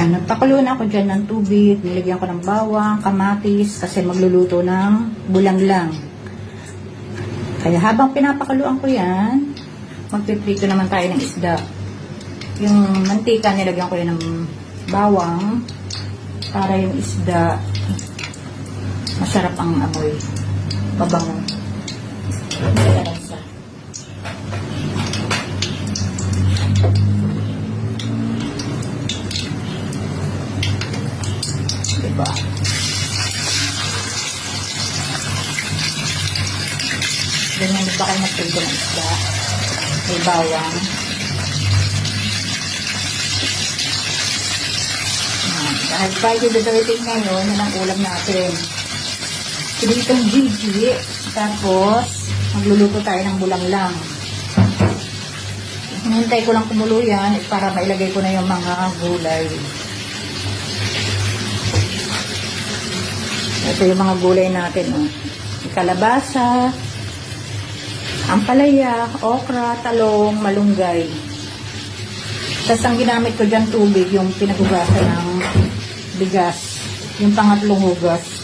Ayan, nagpakulo na ako dyan ng tubig, nilagyan ko ng bawang, kamatis, kasi magluluto ng bulanglang. Kaya habang pinapakuluan ko yan, magpiprito naman tayo ng isda. Yung mantika, nilagyan ko yan ng bawang, para yung isda, masarap ang amoy, pabango. Diba? Ganyan ba kayo magpildo ng isda? May bawang. Dahil Friday the 13th ngayon, yun ang ulam natin. Pinitong Gigi. Tapos, magluluto tayo ng bulanglang. Hinintay ko lang kumulo yan para mailagay ko na yung mga gulay. Ito yung mga gulay natin. Oh. Kalabasa, ampalaya, okra, talong, malunggay. Tapos ang ginamit ko dyan tubig, yung pinagugasan ng bigas. Yung pangatlong hugas.